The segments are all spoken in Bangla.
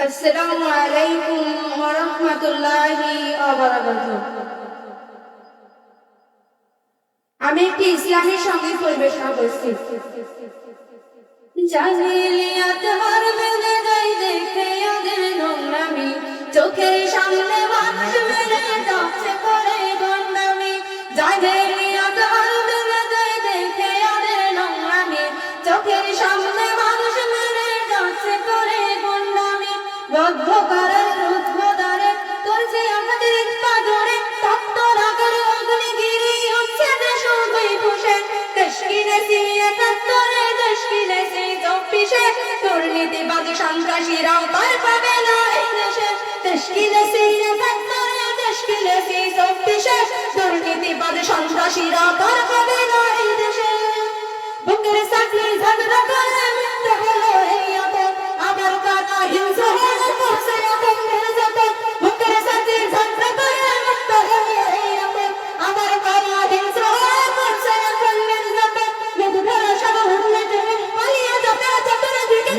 আসসালামু আলাইকুম ওয়া রাহমাতুল্লাহি ওয়া বারাকাতুহু। আমি একটি ইসলামী সঙ্গীত পরিবেশনা করছি। জাহিলিয়াত হার বেঁধে দেয় দেখে ওদের নোংরামি, চোখের সামনে মানুষ মেরে যাচ্ছে করে গন্ডামি। জাহিলিয়াত হার বেঁধে দেয় দেখে ওদের নোংরামি, চোখের সামনে মানুষ মেরে যাচ্ছে করে গন্ডামি। বদ্ধকারের রুদ্ধদ্বারে করছে আমাদের পাদরে, তপ্ত রাগের অগ্নিগিরি হচ্ছে দেশ দুই ফুসে। দেশ কিনেছি একাত্তরে, দেশ কিনেছি 24-এ, দুর্নীতিবাদী সন্ত্রাসীরা তার পাবে না এই দেশে। দেশ কিনেছি একাত্তরে, দেশ কিনেছি 24-এ, দুর্নীতিবাদী সন্ত্রাসীরা তার পাবে না এই দেশে। বুকের চাকরি ঝগড়া করে মিথ্যে হলো এই আতঙ্ক, আমার কাটা হিংসা হয়ে পড়ছে এখন নির্যাতন। বুকের চাকরি ঝগড়া করে মিথ্যে হলো এই আতঙ্ক, আমার কাটা হিংসা হয়ে পড়ছে এখন নির্যাতন। মেঘ ধরা সাগর মেঘে পালিয়ে যাবে চতুর দিকে,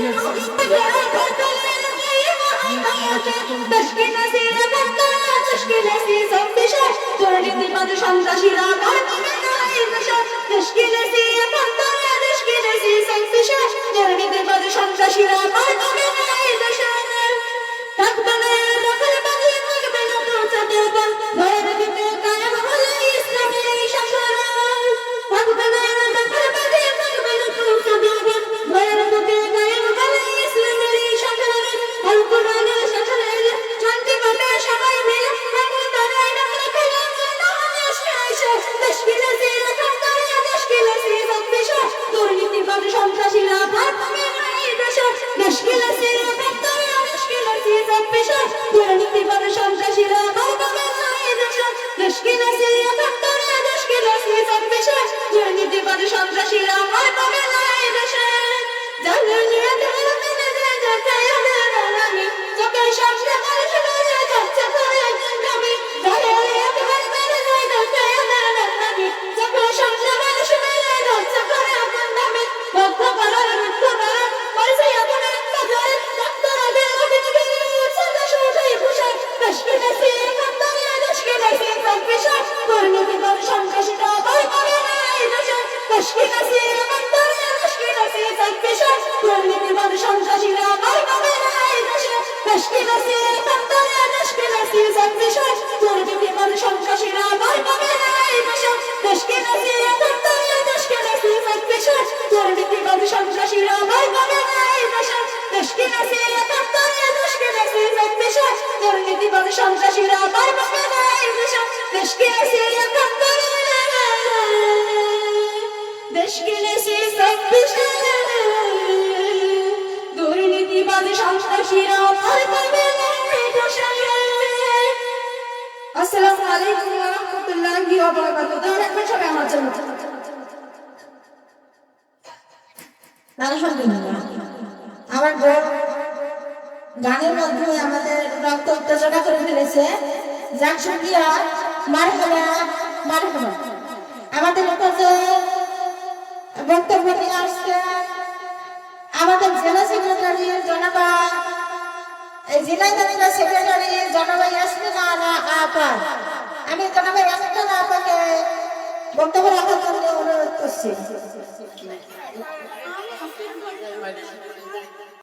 দেশ কিনেছি একাত্তরে, দেশ কিনেছি 24-এ, দুর্নীতিবাদী সন্ত্রাসীরা তার পাবে না এই দেশে। দেশ কিনেছি একাত্তরে, দেশ কিনেছি 24-এ, দুর্নীতিবাদী সন্ত্রাসীরা তার পাবে না এই দেশে। থাকবে না দখল বাজি, থাকবে না তো চাঁদের ঘরের দিকে কায়েম হলে ইসলামের এই শাসন। থাকবে না দখল বাজি, থাকবে না তো চাঁদের ঘরের দিকে কায়েম হলে ইসলামের এই শাসন। আল কোরআনের শাসনের শান্তি পাবে সবাই মিলে, তারা ডাকলে খেলা দেশ কিনেছি একাত্তরে, দেশ কিনেছি 24-এ, দুর্নীতিবাদী সন্ত্রাসীরা তার পাবে না এই দেশে। দেশ কিনেছি একাত্তরে, দেশ কিনেছি 24-এ, দুর্নীতিবাদী সন্ত্রাসীরা তার পাবে না এই দেশে। দেশ কিনেছি একাত্তরে, দেশ কিনেছি 24-এ, দুর্নীতিবাদী সন্ত্রাসীরা তার পাবে না এই দেশে। জাহিলিয়াত হার বেঁধে দেয় দেখে ওদের নোংরামি, চোখের সামনে মানুষ মেরে যাচ্ছে করে গন্ডামি। জাহিলিয়াত হার বেঁধে দেয় দেখে ওদের নোংরামি, চোখের সামনে মানুষ মেরে যাচ্ছে করে গন্ডামি। বদ্ধকারের রুদ্ধদ্বারে করছে আমাদের পাদরে, তপ্ত রাগের অগ্নিগিরি হচ্ছে দেশ দুই ফুসে। দেশ কিনেছি একাত্তরে, দেশ কিনেছি 24-এ, দুর্নীতিবাদী সন্ত্রাসীরা তার পাবে না এই দেশে। দেশ কিনেছি একাত্তরে, দেশ কিনেছি 24-এ, দুর্নীতিবাদী সন্ত্রাসীরা তার পাবে না এই দেশে। দেশ কিনেছি একাত্তরে, দেশ কিনেছি 24-এ, দুর্নীতিবাদী সন্ত্রাসীরা তার পাবে না এই দেশে। দেশ কিনেছি একাত্তরে, দেশ কিনেছি 24-এ, দুর্নীতিবাদী সন্ত্রাসীরা তার পাবে না এই দেশে। দেশ কিনেছি একাত্তরে, দেশ কিনেছি 24-এ, দুর্নীতিবাদী সন্ত্রাসীরা তার পাবে না এই দেশে। দেশ কিনেছি একাত্তরে, দেশ কিনেছি 24-এ, দুর্নীতিবাদী সন্ত্রাসীরা তার পাবে না এই দেশে। আসসালামু আলাইকুম ওয়া রাহমাতুল্লাহি ওয়া বারাকাতুহু। দোয়া রাখবেন সবাই আমার জন্য। আলহামদুলিল্লাহ, আমার বোন গানের মাধ্যমে আমাদের রক্ত উত্তেজনা করে ফেলেছে। যাক শুকরিয়া, মারহাবা মারহাবা। আমাদের কাছে বক্তব্য নিয়ে আসছে আমাদের জেলা সেক্রেটারি জনাবা জেলা সেক্রেটারি জনাবা ইয়াসমিনা আপা। আমি জনাবা ইয়াসমিনা আপাকে বক্তব্য রাখার জন্য অনুরোধ করছি।